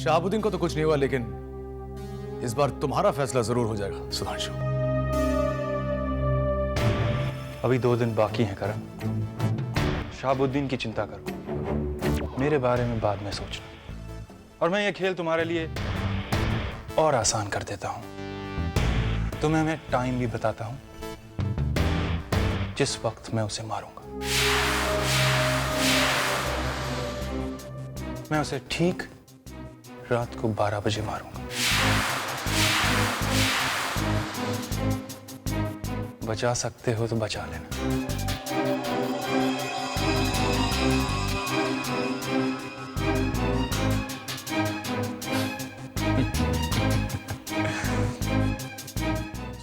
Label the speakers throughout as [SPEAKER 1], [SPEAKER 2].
[SPEAKER 1] शहाबुद्दीन को तो कुछ नहीं हुआ, लेकिन इस बार तुम्हारा फैसला जरूर हो जाएगा सुधांशु।
[SPEAKER 2] अभी 2 दिन बाकी हैं करण। शहाबुद्दीन की चिंता करो, मेरे बारे में बाद में सोचना। और मैं ये खेल तुम्हारे लिए और आसान कर देता हूं। तुम्हें मैं टाइम भी बताता हूं जिस वक्त मैं उसे मारूंगा। मैं उसे ठीक रात को 12 बजे मारूंगा। बचा सकते हो तो बचा लेना।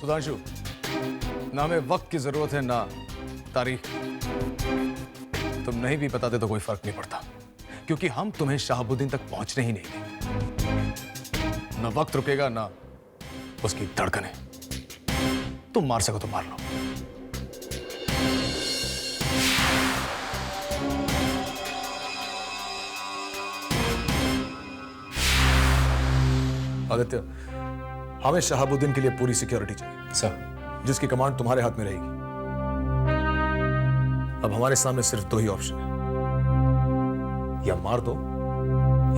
[SPEAKER 1] सुधांशु, ना हमें वक्त की जरूरत है ना तारीख। तुम नहीं भी बताते तो कोई फर्क नहीं पड़ता, क्योंकि हम तुम्हें शहाबुद्दीन तक पहुंचने ही नहीं देंगे। ना वक्त रुकेगा ना उसकी धड़कनें। तुम मार सको तो मार लो। आदित्य, हमें शहाबुद्दीन के लिए पूरी सिक्योरिटी चाहिए
[SPEAKER 2] सर।
[SPEAKER 1] जिसकी कमांड तुम्हारे हाथ में रहेगी। अब हमारे सामने सिर्फ 2 ही ऑप्शन है, या मार दो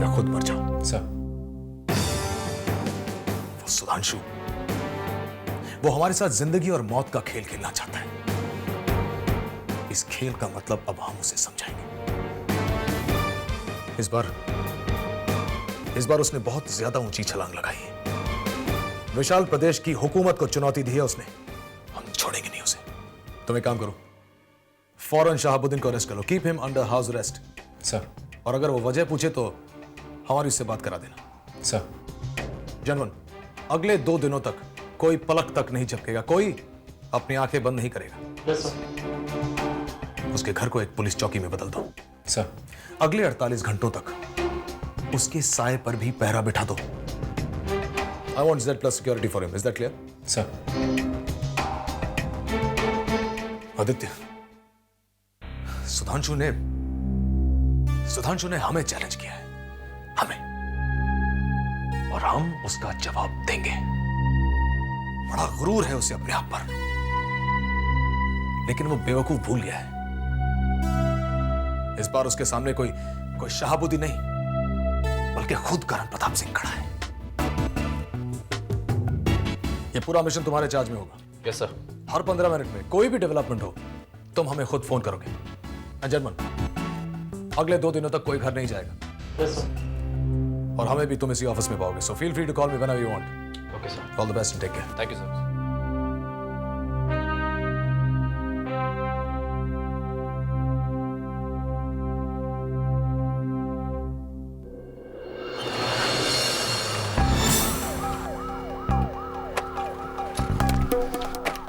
[SPEAKER 1] या खुद मर जाओ।
[SPEAKER 2] सर।
[SPEAKER 1] वो सुधांशु, वो हमारे साथ जिंदगी और मौत का खेल खेलना चाहता है। इस खेल का मतलब अब हम उसे समझाएंगे। इस बार उसने बहुत ज्यादा ऊंची छलांग लगाई है। विशाल प्रदेश की हुकूमत को चुनौती दी है उसने। हम छोड़ेंगे नहीं उसे। तुम एक काम करो, फौरन शहाबुद्दीन को अरेस्ट करो। Keep him under house arrest.
[SPEAKER 2] Sir.
[SPEAKER 1] और अगर वो वजह पूछे तो हमारी उससे बात करा देना।
[SPEAKER 2] सर।
[SPEAKER 1] जनवन, अगले 2 दिनों तक कोई पलक तक नहीं झपकेगा, कोई अपनी आंखें बंद नहीं करेगा।
[SPEAKER 2] Yes sir.
[SPEAKER 1] उसके घर को एक पुलिस चौकी में बदल दो।
[SPEAKER 2] सर।
[SPEAKER 1] अगले 48 घंटों तक उसके साए पर भी पहरा बिठा दो। I want Z+ security for him. Is that clear?
[SPEAKER 2] Sir.
[SPEAKER 1] Aditya, Sudhanshu ने हमें चैलेंज किया है, हमें, और हम उसका जवाब देंगे। बड़ा गुरूर है उसे अपने आप पर, लेकिन वो बेवकूफ भूल गया है। इस बार उसके सामने कोई शहाबुद्दीन नहीं, बल्कि खुद करण प्रताप सिंह खड़ा है। ये पूरा मिशन तुम्हारे चार्ज में होगा।
[SPEAKER 2] Yes sir.
[SPEAKER 1] हर 15 मिनट में कोई भी डेवलपमेंट हो, तुम हमें खुद फोन करोगे। जर्मन, अगले 2 दिनों तक कोई घर नहीं जाएगा।
[SPEAKER 2] Yes sir.
[SPEAKER 1] और हमें भी तुम इसी ऑफिस में पाओगे। So feel free to call me whenever you want.
[SPEAKER 2] Okay sir.
[SPEAKER 1] All the best and take care.
[SPEAKER 2] Thank you sir.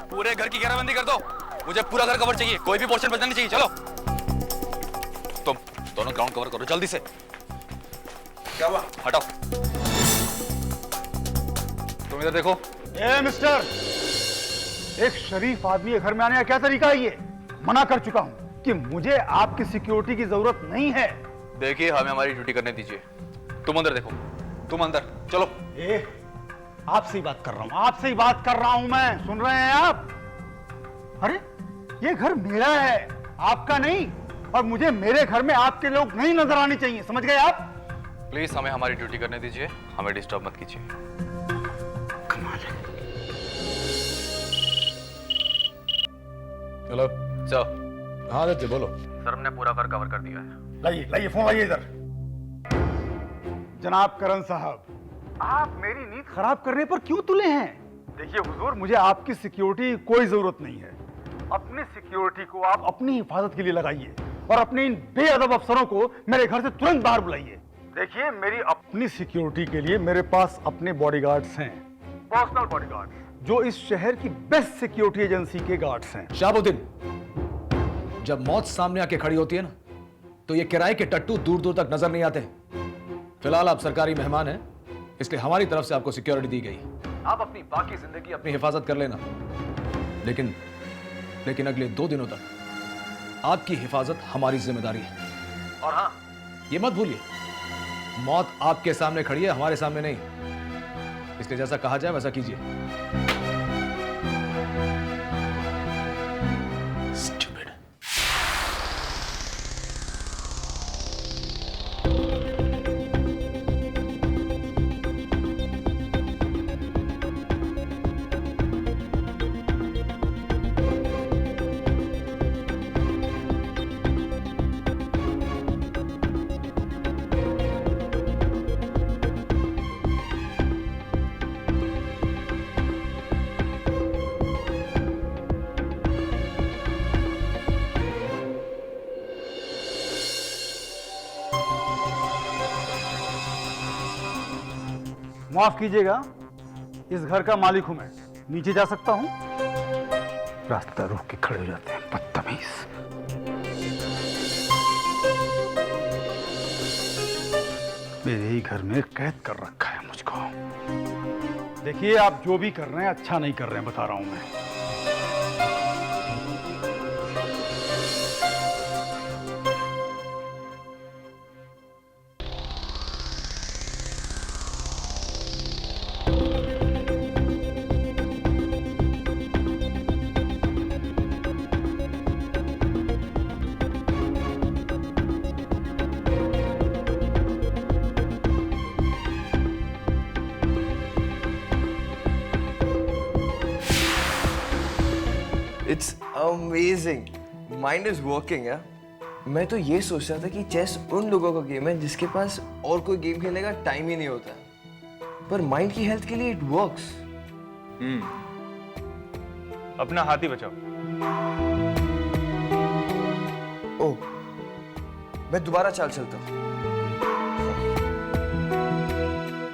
[SPEAKER 3] पूरे घर की घेराबंदी कर दो। मुझे पूरा घर कवर चाहिए, कोई भी पोर्शन बचना नहीं चाहिए। चलो तुम दोनों ग्राउंड कवर करो जल्दी से। क्या हुआ? हटाओ। तुम इधर देखो।
[SPEAKER 4] ए मिस्टर, एक शरीफ आदमी के घर में आने का क्या तरीका है ये? मना कर चुका हूं कि मुझे आपकी सिक्योरिटी की जरूरत नहीं है।
[SPEAKER 3] देखिए, हमें हमारी ड्यूटी करने दीजिए। तुम अंदर देखो, तुम अंदर चलो।
[SPEAKER 4] आपसे ही बात कर रहा हूं, आपसे ही बात कर रहा हूं मैं। सुन रहे हैं आप? अरे ये घर मेरा है, आपका नहीं। और मुझे मेरे घर में आपके लोग नहीं नजर आने चाहिए, समझ गए आप?
[SPEAKER 3] प्लीज हमें हमारी ड्यूटी करने दीजिए, हमें डिस्टर्ब मत कीजिए।
[SPEAKER 4] कमाल है।
[SPEAKER 1] Hello
[SPEAKER 3] sir.
[SPEAKER 1] हाँ आदित्य, बोलो।
[SPEAKER 3] सर, हमने पूरा घर कवर कर दिया है।
[SPEAKER 4] लाइए लाइए फोन लाइए इधर। जनाब करण साहब, आप मेरी नींद खराब करने पर क्यों तुले हैं? देखिए हुजूर, मुझे आपकी सिक्योरिटी की कोई जरूरत नहीं है। अपनी सिक्योरिटी को आप अपनी हिफाजत के लिए लगाइए और अपने इन बेअदब अफसरों को मेरे घर से तुरंत बाहर बुलाइए। देखिए, मेरी अपनी सिक्योरिटी के लिए मेरे पास अपने बॉडीगार्ड्स हैं, पर्सनल बॉडीगार्ड्स, जो इस शहर की बेस्ट सिक्योरिटी एजेंसी के गार्ड्स हैं।
[SPEAKER 1] शहाबुद्दीन, जब मौत सामने आके खड़ी होती है ना, तो ये किराए के टट्टू दूर दूर तक नजर नहीं आते। फिलहाल आप सरकारी मेहमान हैं, इसलिए हमारी तरफ से आपको सिक्योरिटी दी गई। आप अपनी बाकी जिंदगी अपनी हिफाजत कर लेना, लेकिन अगले 2 दिनों तक आपकी हिफाजत हमारी जिम्मेदारी है। और हाँ, ये मत भूलिए मौत आपके सामने खड़ी है, हमारे सामने नहीं। इसलिए जैसा कहा जाए वैसा कीजिए। Stupid.
[SPEAKER 4] माफ कीजिएगा, इस घर का मालिक हूं मैं, नीचे जा सकता हूं? रास्ता रोक के खड़े हो जाते हैं, बदतमीज। मेरे ही घर में कैद कर रखा है मुझको। देखिए, आप जो भी कर रहे हैं अच्छा नहीं कर रहे हैं, बता रहा हूं मैं।
[SPEAKER 5] It's amazing. Mind is working, यार। मैं तो ये सोच रहा था कि चेस उन लोगों का गेम है जिसके पास और कोई गेम खेलने का टाइम ही नहीं होता, पर माइंड की हेल्थ के लिए इट वर्क्स।
[SPEAKER 2] अपना हाथी बचाओ।
[SPEAKER 5] ओह, मैं दोबारा चाल चलता हूँ।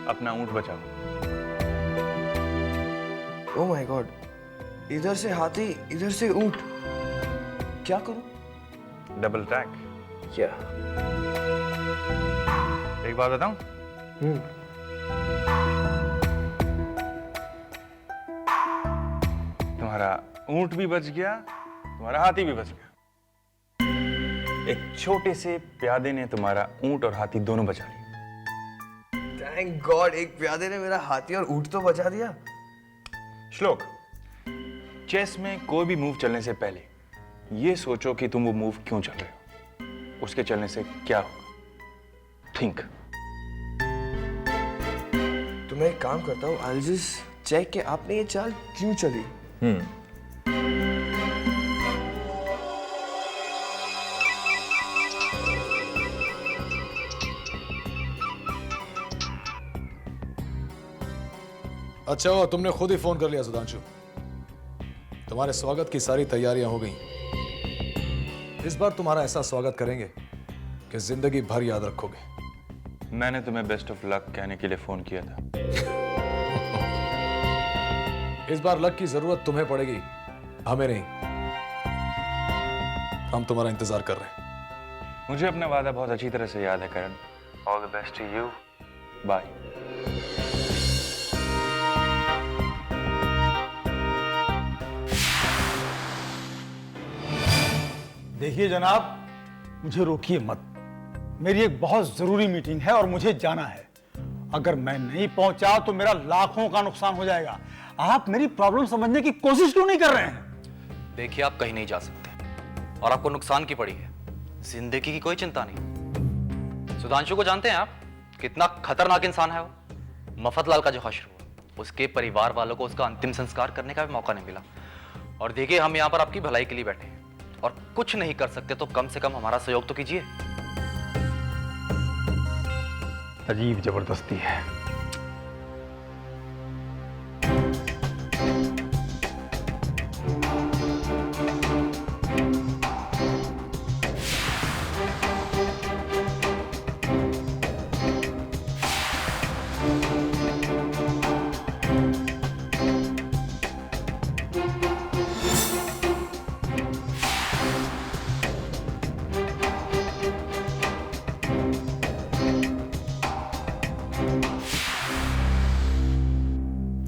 [SPEAKER 2] अपना ऊंट बचाओ।
[SPEAKER 5] ओह माय गॉड, इधर से हाथी, इधर से ऊंट, क्या करूं?
[SPEAKER 2] डबल टैक।
[SPEAKER 5] क्या?
[SPEAKER 2] एक बात बताऊं? तुम्हारा ऊंट भी बच गया, तुम्हारा हाथी भी बच गया। एक छोटे से प्यादे ने तुम्हारा ऊंट और हाथी दोनों बचा लिया।
[SPEAKER 5] थैंक गॉड, एक प्यादे ने मेरा हाथी और ऊंट तो बचा दिया।
[SPEAKER 2] श्लोक, चेस में कोई भी मूव चलने से पहले ये सोचो कि तुम वो मूव क्यों चल रहे हो, उसके चलने से क्या होगा। थिंक।
[SPEAKER 5] तो मैं एक काम करता हूँ, I'll just चेक कि आपने ये चाल क्यों चली।
[SPEAKER 1] अच्छा हुआ तुमने खुद ही फोन कर लिया सुधांशु। तुम्हारे स्वागत की सारी तैयारियां हो गई। इस बार तुम्हारा ऐसा स्वागत करेंगे कि जिंदगी भर याद रखोगे।
[SPEAKER 2] मैंने तुम्हें बेस्ट ऑफ लक कहने के लिए फोन किया था।
[SPEAKER 1] इस बार लक की जरूरत तुम्हें पड़ेगी, हमें नहीं। हम तुम्हारा इंतजार कर रहे हैं।
[SPEAKER 2] मुझे अपना वादा बहुत अच्छी तरह से याद है Karan. All the best to you. Bye.
[SPEAKER 4] देखिए जनाब, मुझे रोकिए मत। मेरी एक बहुत जरूरी मीटिंग है और मुझे जाना है। अगर मैं नहीं पहुंचा तो मेरा लाखों का नुकसान हो जाएगा। आप मेरी प्रॉब्लम समझने की कोशिश क्यों नहीं कर रहे हैं?
[SPEAKER 3] देखिए, आप कहीं नहीं जा सकते और आपको नुकसान की पड़ी है। जिंदगी की कोई चिंता नहीं। सुधांशु को जानते हैं आप? कितना खतरनाक इंसान है वो। मफतलाल का जो हश्र हुआ, उसके परिवार वालों को उसका अंतिम संस्कार करने का भी मौका नहीं मिला। और देखिए, हम यहाँ पर आपकी भलाई के लिए बैठे हैं और कुछ नहीं कर सकते तो कम से कम हमारा सहयोग तो कीजिए।
[SPEAKER 4] अजीब जबरदस्ती है।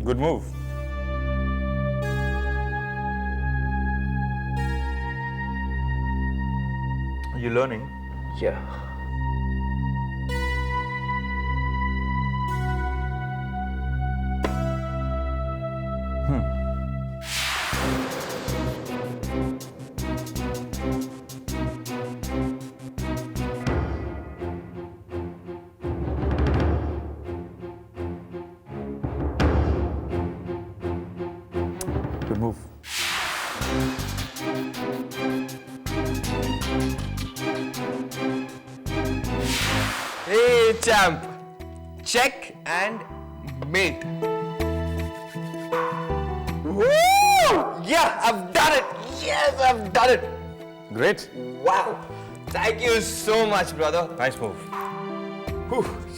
[SPEAKER 2] Good move. You learning?
[SPEAKER 5] क्या? champ. Check and mate. Woo! Yeah, I've done it. Yes, I've done it.
[SPEAKER 2] Great.
[SPEAKER 5] Wow. Thank you so much, brother.
[SPEAKER 2] Nice move.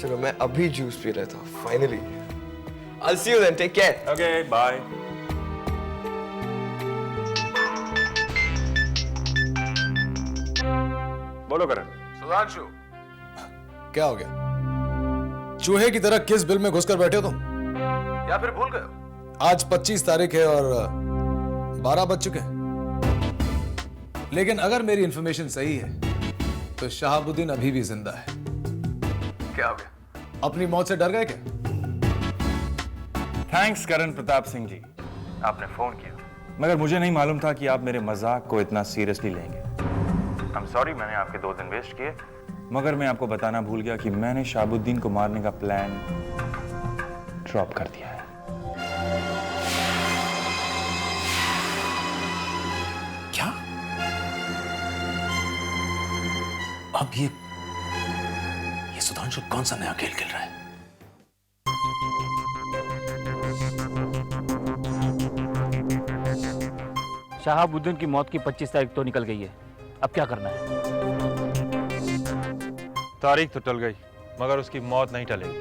[SPEAKER 5] चलो मैं अभी जूस पी रहा था. Finally. I'll see you then. Take care.
[SPEAKER 2] Okay, bye. बोलो करण.
[SPEAKER 1] सुधांशु, क्या हो गया? चूहे की तरह किस बिल में घुसकर बैठे हो तुम? या फिर भूल गए हो? आज 25 तारीख है और 12 बज चुके हैं। लेकिन अगर मेरी इंफॉर्मेशन सही है तो शहाबुद्दीन अभी भी जिंदा है। क्या हो गया? अपनी मौत से डर गए क्या?
[SPEAKER 2] थैंक्स करण प्रताप सिंह जी, आपने फोन किया, मगर मुझे नहीं मालूम था कि आप मेरे मजाक को इतना सीरियसली लेंगे। आई एम सॉरी, मैंने आपके 2 दिन वेस्ट किए, मगर मैं आपको बताना भूल गया कि मैंने शहाबुद्दीन को मारने का प्लान ड्रॉप कर दिया है।
[SPEAKER 1] क्या? अब ये सुधांशु कौन सा नया खेल खेल रहा है?
[SPEAKER 6] शहाबुद्दीन की मौत की 25 तारीख तो निकल गई है, अब क्या करना है?
[SPEAKER 2] तारीख तो टल गई, मगर उसकी मौत नहीं टलेगी।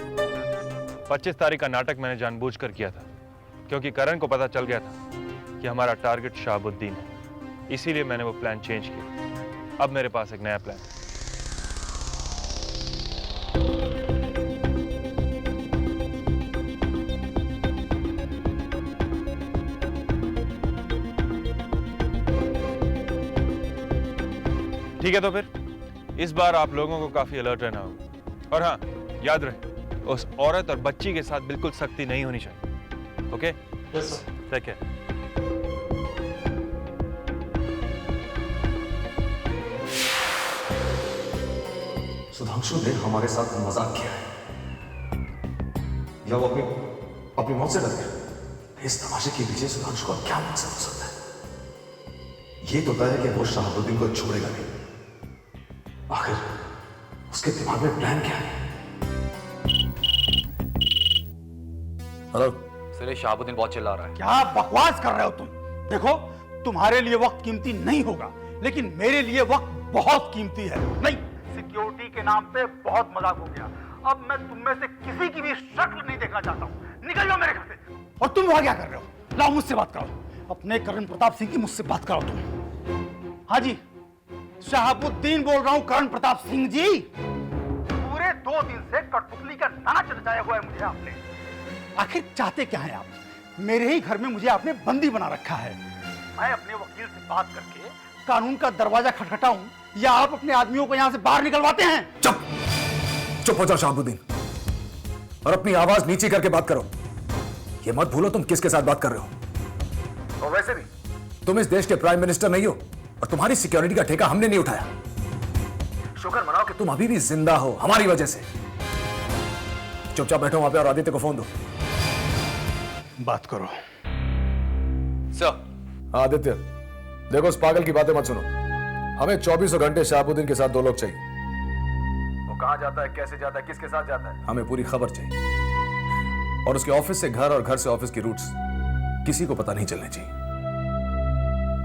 [SPEAKER 2] 25 तारीख का नाटक मैंने जानबूझकर किया था, क्योंकि करण को पता चल गया था कि हमारा टारगेट शहाबुद्दीन है, इसीलिए मैंने वो प्लान चेंज किया। अब मेरे पास एक नया प्लान है। ठीक है, तो फिर इस बार आप लोगों को काफी अलर्ट रहना होगा। और हाँ, याद रहे, उस औरत और बच्ची के साथ बिल्कुल सख्ती नहीं होनी चाहिए। ओके? Yes sir. ठीक है।
[SPEAKER 1] सुधांशु ने हमारे साथ मजाक किया है या वो अपनी मौत से डर गया। इस तमाशे के पीछे सुधांशु का क्या मकसद हो सकता है? ये तो तय है कि वो शहाबुद्दीन को छोड़ेगा नहीं। आखिर उसके दिमाग में प्लान क्या है? हेलो
[SPEAKER 3] सर, ये शहाबुद्दीन बहुत चिल्ला रहा है।
[SPEAKER 4] क्या बकवास कर रहे हो तुम? देखो, तुम्हारे लिए वक्त कीमती नहीं होगा, लेकिन मेरे लिए वक्त बहुत कीमती है। नहीं, सिक्योरिटी के नाम पे बहुत मजाक हो गया। अब मैं तुम में से किसी की भी शक्ल नहीं देखना चाहता हूँ। निकल जाओ मेरे घर से। और तुम वहां क्या कर रहे हो? लाओ मुझसे बात करो। अपने करण प्रताप सिंह की मुझसे बात करो तुम। हाँ जी, शहाबुद्दीन बोल रहा हूं, करण प्रताप सिंह जी। पूरे 2 दिन से कठपुतली का नाच रचाया हुआ है मुझे आपने। आखिर चाहते क्या हैं आप? मेरे ही घर में मुझे आपने बंदी बना रखा है। मैं अपने वकील से बात करके कानून का दरवाजा खटखटाऊं या आप अपने आदमियों को यहां से बाहर निकलवाते हैं?
[SPEAKER 1] चुप चुप हो जाओ शहाबुद्दीन, और अपनी आवाज नीचे करके बात करो। ये मत भूलो तुम किसके साथ बात कर रहे हो। और वैसे भी तुम इस देश के प्राइम मिनिस्टर नहीं हो, और तुम्हारी सिक्योरिटी का ठेका हमने नहीं उठाया। शुक्र मनाओ कि तुम अभी भी जिंदा हो हमारी वजह से। चुपचाप बैठो वहां पे और आदित्य को फोन दो।
[SPEAKER 4] बात करो।
[SPEAKER 3] सर।
[SPEAKER 1] आदित्य, देखो उस पागल की बातें मत सुनो। हमें 24 घंटे शहाबुद्दीन के साथ 2 लोग चाहिए। वो कहां जाता है, कैसे जाता है, किसके साथ जाता है, हमें पूरी खबर चाहिए। और उसके ऑफिस से घर और घर से ऑफिस की रूट्स किसी को पता नहीं चलने चाहिए,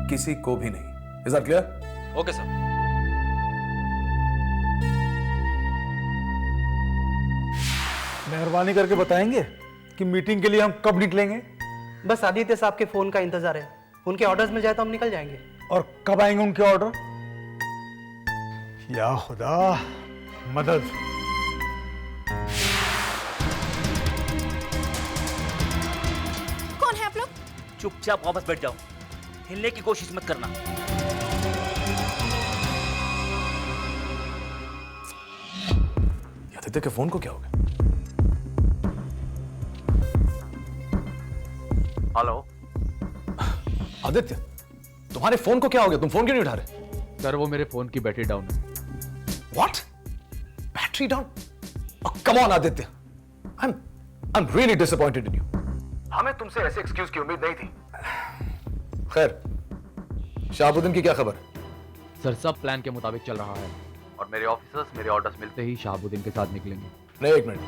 [SPEAKER 1] किसी को भी नहीं। Is that clear?
[SPEAKER 3] Okay sir.
[SPEAKER 4] मेहरबानी करके बताएंगे कि मीटिंग के लिए हम कब निकलेंगे?
[SPEAKER 7] बस आदित्य साहब के फोन का इंतजार है। उनके ऑर्डर्स मिल जाए तो हम निकल जाएंगे।
[SPEAKER 4] और कब आएंगे उनके ऑर्डर? या खुदा, मदद।
[SPEAKER 8] कौन है आप लोग?
[SPEAKER 6] चुपचाप वापस बैठ जाओ, हिलने की कोशिश मत करना।
[SPEAKER 1] आदित्य के फोन को क्या हो गया?
[SPEAKER 3] हेलो
[SPEAKER 1] आदित्य, तुम्हारे फोन को क्या हो गया? तुम फोन क्यों नहीं उठा रहे?
[SPEAKER 9] सर, वो मेरे फोन की बैटरी डाउन है।
[SPEAKER 1] What? Battery down? Oh, come on, Aditya. I'm really disappointed in you. हमें तुमसे ऐसे एक्सक्यूज की उम्मीद नहीं थी। खैर, शहाबुद्दीन की क्या खबर?
[SPEAKER 9] सर, सब प्लान के मुताबिक चल रहा है और मेरे ऑफिसर्स मेरे ऑर्डर्स मिलते ही शहाबुद्दीन के साथ निकलेंगे।
[SPEAKER 1] नहीं, एक मिनट,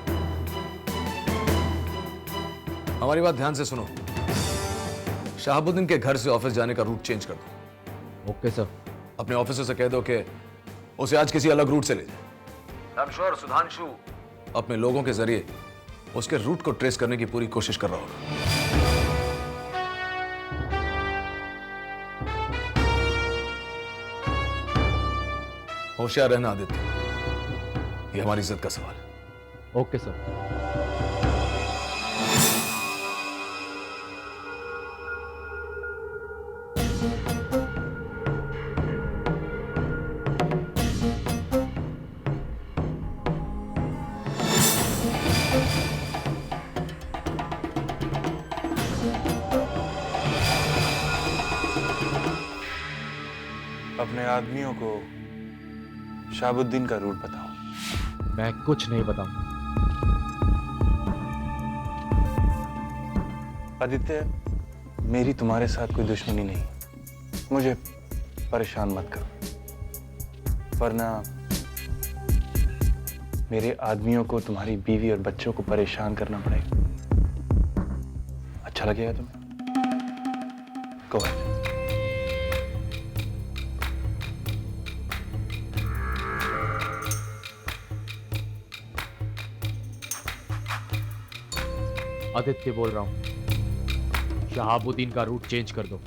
[SPEAKER 1] हमारी बात ध्यान से सुनो। शहाबुद्दीन के घर से ऑफिस जाने का रूट चेंज कर दो।
[SPEAKER 9] Okay sir.
[SPEAKER 1] अपने ऑफिसर से कह दो कि उसे आज किसी अलग रूट से ले जाए। आई एम श्योर सुधांशु अपने लोगों के जरिए उसके रूट को ट्रेस करने की पूरी कोशिश कर रहा होगा। होशियार रहना आदित्य, ये हमारी इज्जत का सवाल है।
[SPEAKER 9] Okay sir.
[SPEAKER 2] अपने आदमियों को शहाबुद्दीन का रूट बताओ।
[SPEAKER 9] मैं कुछ नहीं बताऊंगा।
[SPEAKER 2] आदित्य, मेरी तुम्हारे साथ कोई दुश्मनी नहीं, मुझे परेशान मत करो, वरना मेरे आदमियों को तुम्हारी बीवी और बच्चों को परेशान करना पड़ेगा। अच्छा लगेगा तुम्हें? Go ahead.
[SPEAKER 9] आदित्य बोल रहा हूं, शहाबुद्दीन का रूट चेंज कर दो।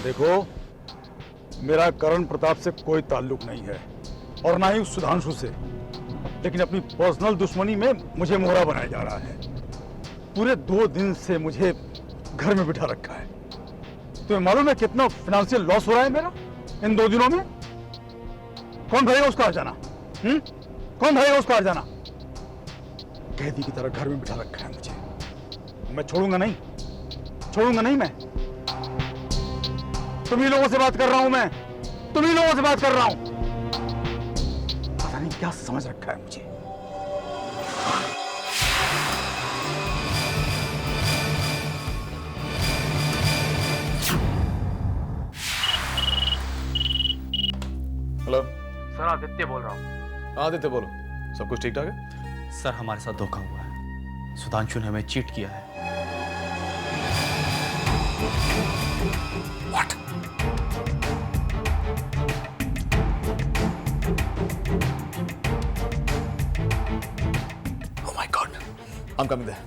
[SPEAKER 4] देखो, मेरा करण प्रताप से कोई ताल्लुक नहीं है और ना ही उस सुधांशु से, लेकिन अपनी पर्सनल दुश्मनी में मुझे मोहरा बनाया जा रहा है। पूरे 2 दिन से मुझे घर में बिठा रखा है। तुम्हें मालूम है कितना फाइनेंशियल लॉस हो रहा है मेरा इन 2 दिनों में? कौन भरेगा उसका हर्जाना? कौन भरेगा उसका हर्जाना? कैदी की तरह घर में बिठा रखा है मुझे। मैं छोड़ूंगा नहीं, छोड़ूंगा नहीं मैं। तुम्ही लोगों से बात कर रहा हूं मैं, तुम्ही लोगों से बात कर रहा हूं। पता नहीं क्या समझ रखा है मुझे।
[SPEAKER 1] हेलो
[SPEAKER 3] सर, आदित्य बोल रहा हूँ।
[SPEAKER 1] आदित्य बोलो, सब कुछ ठीक ठाक है?
[SPEAKER 3] सर, हमारे साथ धोखा हुआ है। सुधांशु ने हमें चीट किया है।
[SPEAKER 1] What? Oh my God! I'm coming there.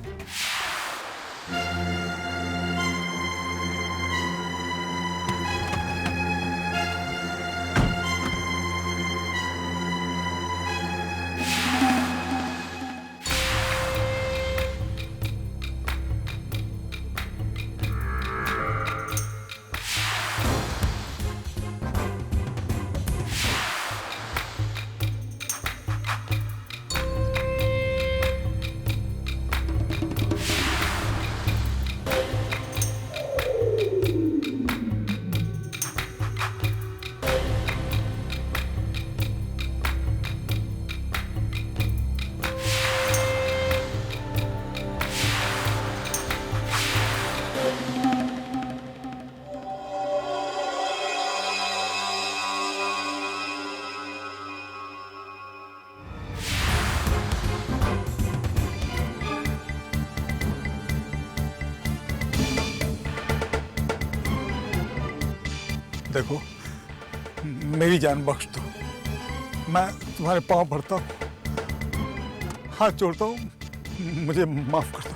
[SPEAKER 4] देखो, मेरी जान बख्श दो, मैं तुम्हारे पांव पड़ता हूं, हाथ जोड़ता हूं, मुझे माफ कर दो।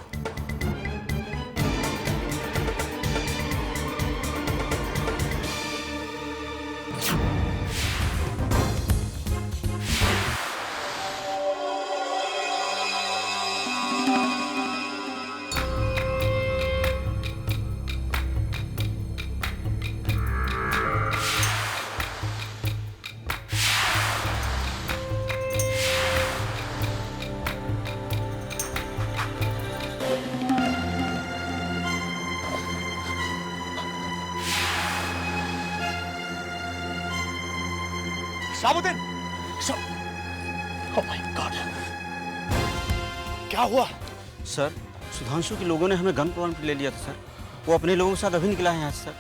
[SPEAKER 4] शाहबुद्दीन, ओह माय गॉड, क्या हुआ?
[SPEAKER 8] सर, सुधांशु के लोगों ने हमें गन पॉइंट पे ले लिया था सर। वो अपने लोगों के साथ अभी निकला है यहाँ से सर।